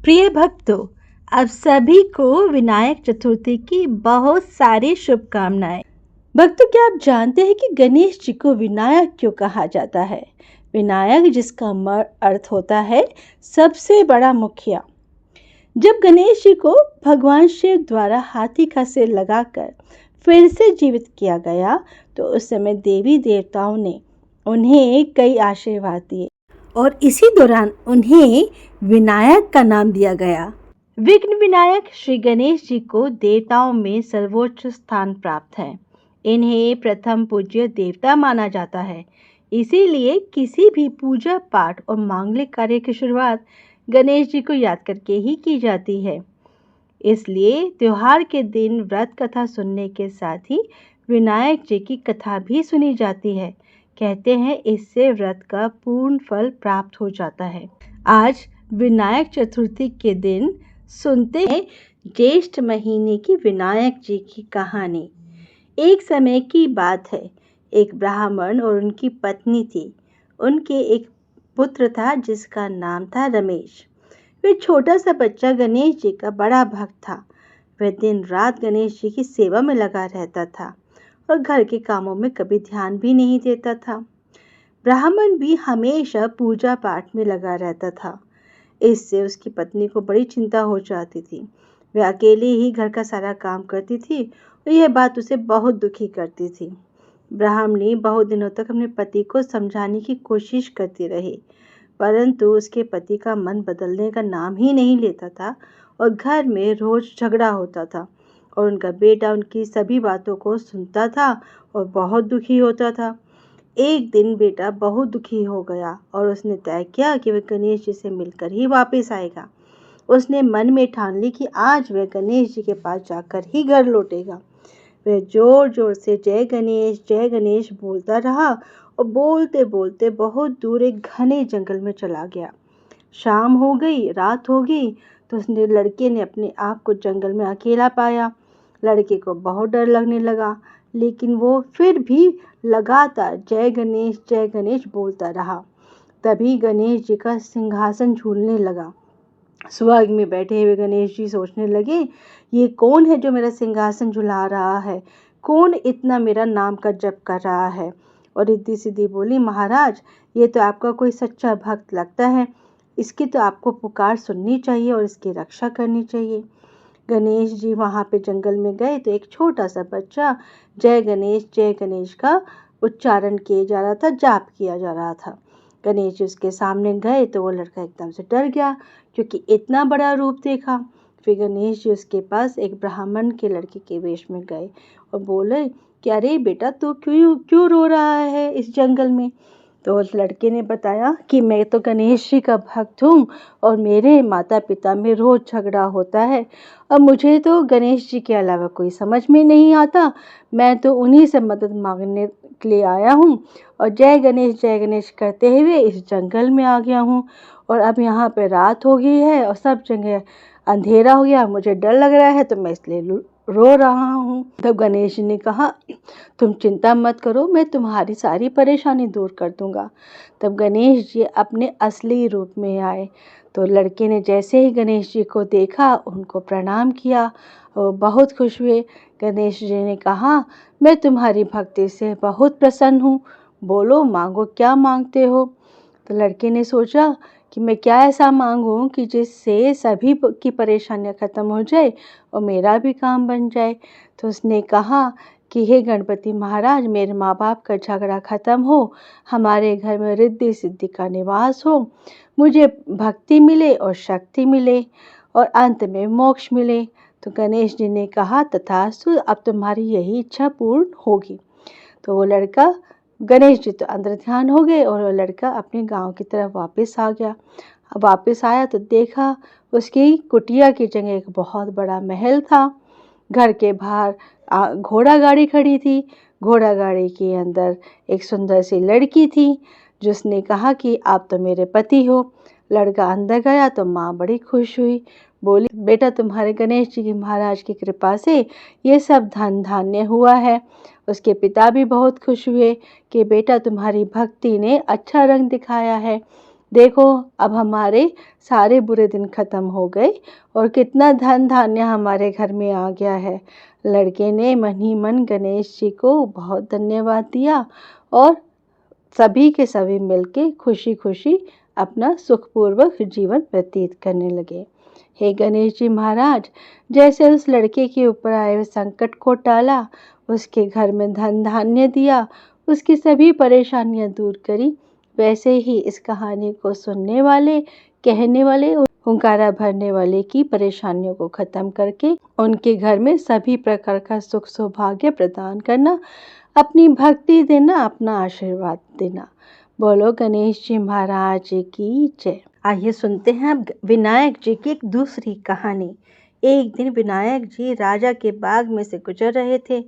प्रिय भक्तों, आप सभी को विनायक चतुर्थी की बहुत सारी शुभकामनाएं। भक्तों, क्या आप जानते हैं कि गणेश जी को विनायक क्यों कहा जाता है? विनायक जिसका अर्थ होता है सबसे बड़ा मुखिया। जब गणेश जी को भगवान शिव द्वारा हाथी का सिर लगाकर फिर से जीवित किया गया, तो उस समय देवी देवताओं ने उन्हें कई आशीर्वाद दिए और इसी दौरान उन्हें विनायक का नाम दिया गया। विघ्न विनायक श्री गणेश जी को देवताओं में सर्वोच्च स्थान प्राप्त है। इन्हें प्रथम पूज्य देवता माना जाता है। इसीलिए किसी भी पूजा पाठ और मांगलिक कार्य की शुरुआत गणेश जी को याद करके ही की जाती है। इसलिए त्योहार के दिन व्रत कथा सुनने के साथ ही विनायक जी की कथा भी सुनी जाती है। कहते हैं इससे व्रत का पूर्ण फल प्राप्त हो जाता है। आज विनायक चतुर्थी के दिन सुनते हैं ज्येष्ठ महीने की विनायक जी की कहानी। एक समय की बात है, एक ब्राह्मण और उनकी पत्नी थी। उनके एक पुत्र था जिसका नाम था रमेश। वह छोटा सा बच्चा गणेश जी का बड़ा भक्त था। वह दिन रात गणेश जी की सेवा में लगा रहता था और घर के कामों में कभी ध्यान भी नहीं देता था। ब्राह्मण भी हमेशा पूजा पाठ में लगा रहता था। इससे उसकी पत्नी को बड़ी चिंता हो जाती थी। वह अकेले ही घर का सारा काम करती थी और यह बात उसे बहुत दुखी करती थी। ब्राह्मणी बहुत दिनों तक अपने पति को समझाने की कोशिश करती रही, परंतु उसके पति का मन बदलने का नाम ही नहीं लेता था और घर में रोज झगड़ा होता था और उनका बेटा उनकी सभी बातों को सुनता था और बहुत दुखी होता था। एक दिन बेटा बहुत दुखी हो गया और उसने तय किया कि वह गणेश जी से मिलकर ही वापस आएगा। उसने मन में ठान ली कि आज वह गणेश जी के पास जाकर ही घर लौटेगा। वह जोर जोर से जय गणेश बोलता रहा और बोलते बोलते बहुत दूर एक घने जंगल में चला गया। शाम हो गई, रात हो गई, तो उसने लड़के ने अपने आप को जंगल में अकेला पाया। लड़के को बहुत डर लगने लगा, लेकिन वो फिर भी लगातार जय गणेश बोलता रहा। तभी गणेश जी का सिंहासन झूलने लगा। स्वर्ग में बैठे हुए गणेश जी सोचने लगे, ये कौन है जो मेरा सिंहासन झुला रहा है? कौन इतना मेरा नाम का जप कर रहा है? और रिद्धि सिद्धि बोली, महाराज, ये तो आपका कोई सच्चा भक्त लगता है। इसकी तो आपको पुकार सुननी चाहिए और इसकी रक्षा करनी चाहिए। गणेश जी वहाँ पे जंगल में गए तो एक छोटा सा बच्चा जय गणेश का उच्चारण किए जा रहा था, जाप किया जा रहा था। गणेश जी उसके सामने गए तो वो लड़का एकदम से डर गया, क्योंकि इतना बड़ा रूप देखा। फिर गणेश जी उसके पास एक ब्राह्मण के लड़के के वेश में गए और बोले कि अरे बेटा, तू क्यों क्यों रो रहा है इस जंगल में? तो उस लड़के ने बताया कि मैं तो गणेश जी का भक्त हूँ और मेरे माता पिता में रोज झगड़ा होता है और मुझे तो गणेश जी के अलावा कोई समझ में नहीं आता। मैं तो उन्हीं से मदद मांगने के लिए आया हूँ और जय गणेश करते हुए इस जंगल में आ गया हूँ और अब यहाँ पे रात हो गई है और सब जगह अंधेरा हो गया। मुझे डर लग रहा है तो मैं इसलिए रो रहा हूँ। तब गणेश जी ने कहा, तुम चिंता मत करो, मैं तुम्हारी सारी परेशानी दूर कर दूंगा। तब गणेश जी अपने असली रूप में आए। तो लड़के ने जैसे ही गणेश जी को देखा, उनको प्रणाम किया और बहुत खुश हुए। गणेश जी ने कहा, मैं तुम्हारी भक्ति से बहुत प्रसन्न हूँ, बोलो मांगो, क्या मांगते हो? तो लड़के ने सोचा कि मैं क्या ऐसा मांगूं कि जिससे सभी की परेशानियां खत्म हो जाए और मेरा भी काम बन जाए। तो उसने कहा कि हे गणपति महाराज, मेरे माँ बाप का झगड़ा खत्म हो, हमारे घर में रिद्धि सिद्धि का निवास हो, मुझे भक्ति मिले और शक्ति मिले और अंत में मोक्ष मिले। तो गणेश जी ने कहा, तथास्तु, अब तुम्हारी यही इच्छा पूर्ण होगी। तो वो लड़का, गणेश जी तो अंदर ध्यान हो गए और वो लड़का अपने गांव की तरफ वापस आ गया। अब वापस आया तो देखा उसकी कुटिया की जगह एक बहुत बड़ा महल था। घर के बाहर घोड़ा गाड़ी खड़ी थी। घोड़ा गाड़ी के अंदर एक सुंदर सी लड़की थी, जिसने कहा कि आप तो मेरे पति हो। लड़का अंदर गया तो माँ बड़ी खुश हुई, बोली, बेटा, तुम्हारे गणेश जी की महाराज की कृपा से ये सब धन धान्य हुआ है। उसके पिता भी बहुत खुश हुए कि बेटा, तुम्हारी भक्ति ने अच्छा रंग दिखाया है। देखो, अब हमारे सारे बुरे दिन खत्म हो गए और कितना धन धान्य हमारे घर में आ गया है। लड़के ने मन ही मन गणेश जी को बहुत धन्यवाद दिया और सभी के सभी मिलके खुशी खुशी अपना सुखपूर्वक जीवन व्यतीत करने लगे। हे गणेश जी महाराज, जैसे उस लड़के के ऊपर आए हुए संकट को टाला, उसके घर में धन धान्य दिया, उसकी सभी परेशानियां दूर करी, वैसे ही इस कहानी को सुनने वाले, कहने वाले, हुंकारा भरने वाले की परेशानियों को खत्म करके उनके घर में सभी प्रकार का सुख सौभाग्य प्रदान करना, अपनी भक्ति देना, अपना आशीर्वाद देना। बोलो गणेश जी महाराज की जय। आइए सुनते हैं अब विनायक जी की एक दूसरी कहानी। एक दिन विनायक जी राजा के बाग में से गुजर रहे थे।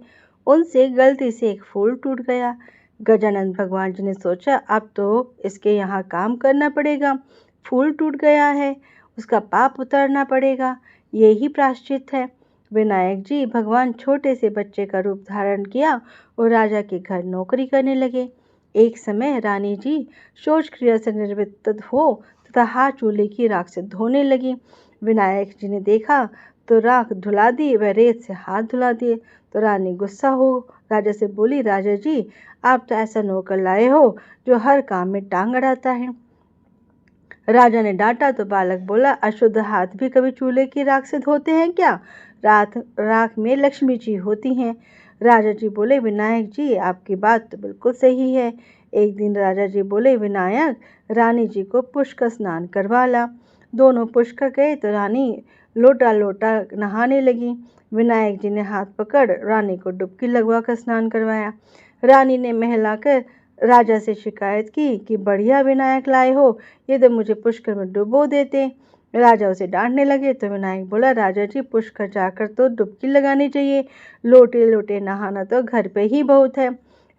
उनसे गलती से एक फूल टूट गया। गजानन भगवान जी ने सोचा, अब तो इसके यहाँ काम करना पड़ेगा। फूल टूट गया है, उसका पाप उतारना पड़ेगा, यही प्रायश्चित है। विनायक जी भगवान छोटे से बच्चे का रूप धारण किया और राजा के घर नौकरी करने लगे। एक समय रानी जी शौच क्रिया से निवृत्त हो तथा हाथ चूल्हे की राख से धोने लगी। विनायक जी ने देखा तो राख धुला दी, वह रेत से हाथ धुला दिए। तो रानी गुस्सा हो राजा से बोली, राजा जी, आप तो ऐसा नौकर लाए हो जो हर काम में टांग अड़ाता है। राजा ने डांटा तो बालक बोला, अशुद्ध हाथ भी कभी चूल्हे की राख से धोते हैं क्या? राख में लक्ष्मी जी होती हैं। राजा जी बोले, विनायक जी, आपकी बात तो बिल्कुल सही है। एक दिन राजा जी बोले, विनायक, रानी जी को पुष्कर स्नान करवा ला। दोनों पुष्कर गए तो रानी लोटा लोटा नहाने लगी। विनायक जी ने हाथ पकड़ रानी को डुबकी लगवा कर स्नान करवाया। रानी ने महलाकर राजा से शिकायत की कि बढ़िया विनायक लाए हो, ये तो मुझे पुष्कर में डुबो देते। राजा उसे डांटने लगे तो विनायक बोला, राजा जी, पुष्कर जाकर तो डुबकी लगानी चाहिए, लोटे लोटे नहाना तो घर पे ही बहुत है।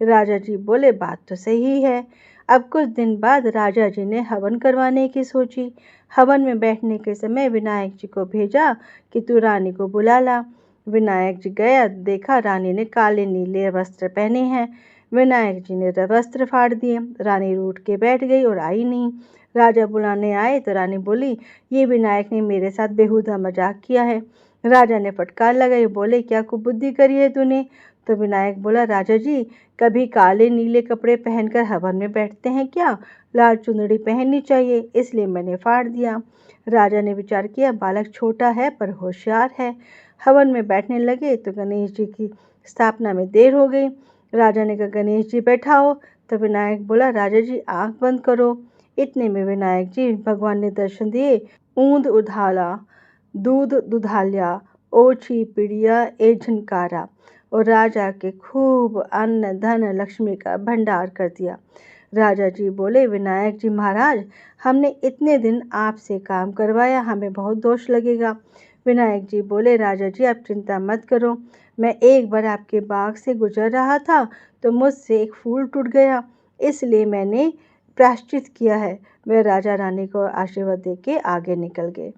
राजा जी बोले, बात तो सही है। अब कुछ दिन बाद राजा जी ने हवन करवाने की सोची। हवन में बैठने के समय विनायक जी को भेजा कि तू रानी को बुला ला। विनायक जी गया, देखा रानी ने काले नीले वस्त्र पहने हैं। विनायक जी ने वस्त्र फाड़ दिए। रानी रूठ के बैठ गई और आई नहीं। राजा बुलाने आए तो रानी बोली, ये विनायक ने मेरे साथ बेहुदा मजाक किया है। राजा ने फटकार लगाई, बोले, क्या कुबुद्धि करी है तूने? तो विनायक बोला, राजा जी, कभी काले नीले कपड़े पहनकर हवन में बैठते हैं क्या? लाल चुंदड़ी पहननी चाहिए, इसलिए मैंने फाड़ दिया। राजा ने विचार किया, बालक छोटा है पर होशियार है। हवन में बैठने लगे तो गणेश जी की स्थापना में देर हो गई। राजा ने कहा, गणेश जी बैठाओ। तो विनायक बोला, राजा जी, आंख बंद करो। इतने में विनायक जी भगवान ने दर्शन दिए। ऊंद उधाला, दूध दुधाल्या, ओछी पिड़िया ए झनकारा, और राजा के खूब अन्न धन लक्ष्मी का भंडार कर दिया। राजा जी बोले, विनायक जी महाराज, हमने इतने दिन आपसे काम करवाया, हमें बहुत दोष लगेगा। विनायक जी बोले, राजा जी, आप चिंता मत करो। मैं एक बार आपके बाग से गुजर रहा था तो मुझसे एक फूल टूट गया, इसलिए मैंने प्रायश्चित किया है। वे राजा रानी को आशीर्वाद देके आगे निकल गए।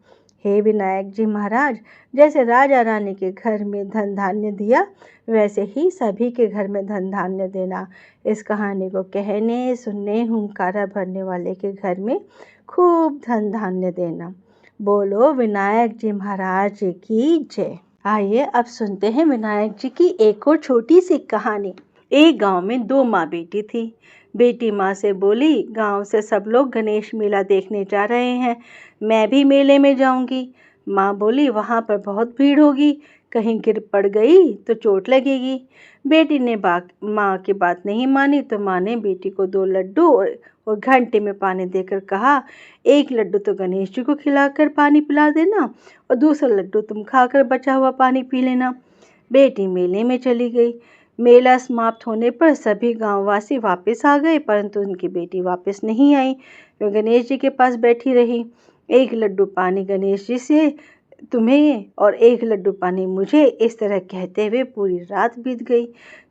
हे विनायक जी महाराज, जैसे राजा रानी के घर में धन धान्य दिया, वैसे ही सभी के घर में धन धान्य देना। इस कहानी को कहने सुनने हुंकारा भरने वाले के घर में खूब धन धान्य देना। बोलो विनायक जी महाराज की जय। आइए अब सुनते हैं विनायक जी की एक और छोटी सी कहानी। एक गांव में दो माँ बेटी थी। बेटी माँ से बोली, गांव से सब लोग गणेश मेला देखने जा रहे हैं, मैं भी मेले में जाऊंगी। माँ बोली, वहां पर बहुत भीड़ होगी, कहीं गिर पड़ गई तो चोट लगेगी। बेटी ने माँ की बात नहीं मानी तो माँ ने बेटी को 2 लड्डू और घंटे में पानी देकर कहा, एक लड्डू तो गणेश जी को खिलाकर पानी पिला देना और दूसरा लड्डू तुम खाकर बचा हुआ पानी पी लेना। बेटी मेले में चली गई। मेला समाप्त होने पर सभी गांववासी वापस आ गए, परंतु उनकी बेटी वापस नहीं आई। वे गणेश जी के पास बैठी रही। एक लड्डू पानी गणेश जी से तुम्हें और एक लड्डू पानी मुझे, इस तरह कहते हुए पूरी रात बीत गई।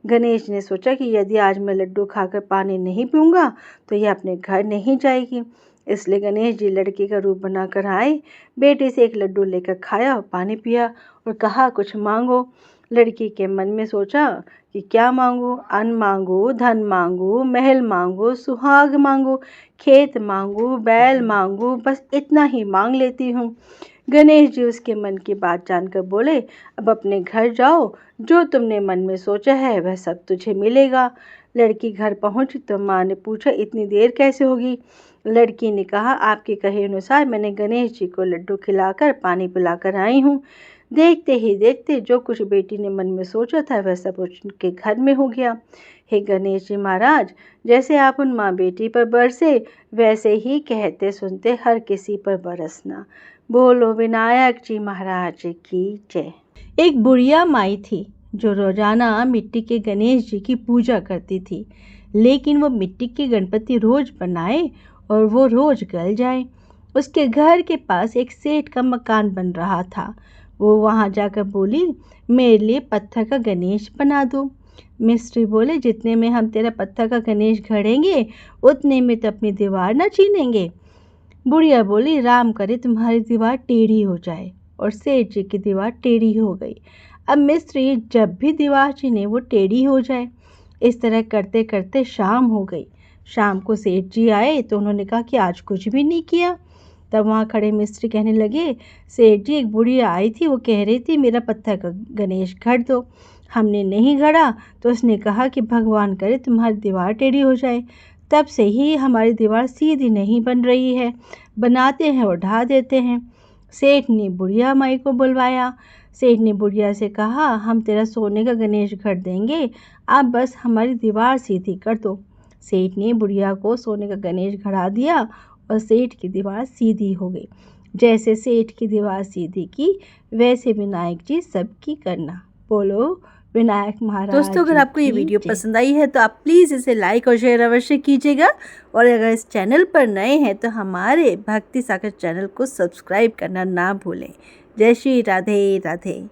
गणेश ने सोचा कि यदि आज मैं लड्डू खाकर पानी नहीं पीऊँगा तो यह अपने घर नहीं जाएगी। इसलिए गणेश जी लड़की का रूप बनाकर आए, बेटे से एक लड्डू लेकर खाया और पानी पिया और कहा, कुछ मांगो। लड़की के मन में सोचा कि क्या मांगू, अन्न मांगू, धन मांगू, महल मांगू, सुहाग मांगू, खेत मांगू, बैल मांगू, बस इतना ही मांग लेती हूँ। गणेश जी उसके मन की बात जानकर बोले, अब अपने घर जाओ, जो तुमने मन में सोचा है वह सब तुझे मिलेगा। लड़की घर पहुंची तो माँ ने पूछा, इतनी देर कैसे होगी? लड़की ने कहा, आपके कहे अनुसार मैंने गणेश जी को लड्डू खिलाकर पानी पिलाकर आई हूँ। देखते ही देखते जो कुछ बेटी ने मन में सोचा था वह सब उनके घर में हो गया। हे गणेश जी महाराज, जैसे आप उन माँ बेटी पर बरसे, वैसे ही कहते सुनते हर किसी पर बरसना। बोलो विनायक जी महाराज की जय। एक बुढ़िया माई थी जो रोजाना मिट्टी के गणेश जी की पूजा करती थी, लेकिन वो मिट्टी के गणपति रोज बनाए और वो रोज गल जाए। उसके घर के पास एक सेठ का मकान बन रहा था। वो वहां जाकर बोली, मेरे लिए पत्थर का गणेश बना दो। मिस्त्री बोले, जितने में हम तेरा पत्थर का गणेश गढ़ेंगे उतने में तो अपनी दीवार न छीनेंगे। बुढ़िया बोली, राम करे तुम्हारी दीवार टेढ़ी हो जाए। और सेठ जी की दीवार टेढ़ी हो गई। अब मिस्त्री जब भी दीवार चीने वो टेढ़ी हो जाए। इस तरह करते करते शाम हो गई। शाम को सेठ जी आए तो उन्होंने कहा कि आज कुछ भी नहीं किया। तब वहाँ खड़े मिस्त्री कहने लगे, सेठ जी, एक बुढ़िया आई थी, वो कह रही थी मेरा पत्थर का गणेश गढ़ दो। हमने नहीं गढ़ा तो उसने कहा कि भगवान करे तुम्हारी दीवार टेढ़ी हो जाए। तब से ही हमारी दीवार सीधी नहीं बन रही है, बनाते हैं और ढा देते हैं। सेठ ने बुढ़िया माई को बुलवाया। सेठ ने बुढ़िया से कहा, हम तेरा सोने का गणेश गढ़ देंगे, आप बस हमारी दीवार सीधी कर दो। सेठ ने बुढ़िया को सोने का गणेश गढ़ा दिया और सेठ की दीवार सीधी हो गई। जैसे सेठ की दीवार सीधी की, वैसे विनायक जी सबकी करना। बोलो विनायक महाराज। दोस्तों, अगर आपको ये वीडियो पसंद आई है तो आप प्लीज़ इसे लाइक और शेयर अवश्य कीजिएगा, और अगर इस चैनल पर नए हैं तो हमारे भक्ति सागर चैनल को सब्सक्राइब करना ना भूलें। जय श्री राधे राधे।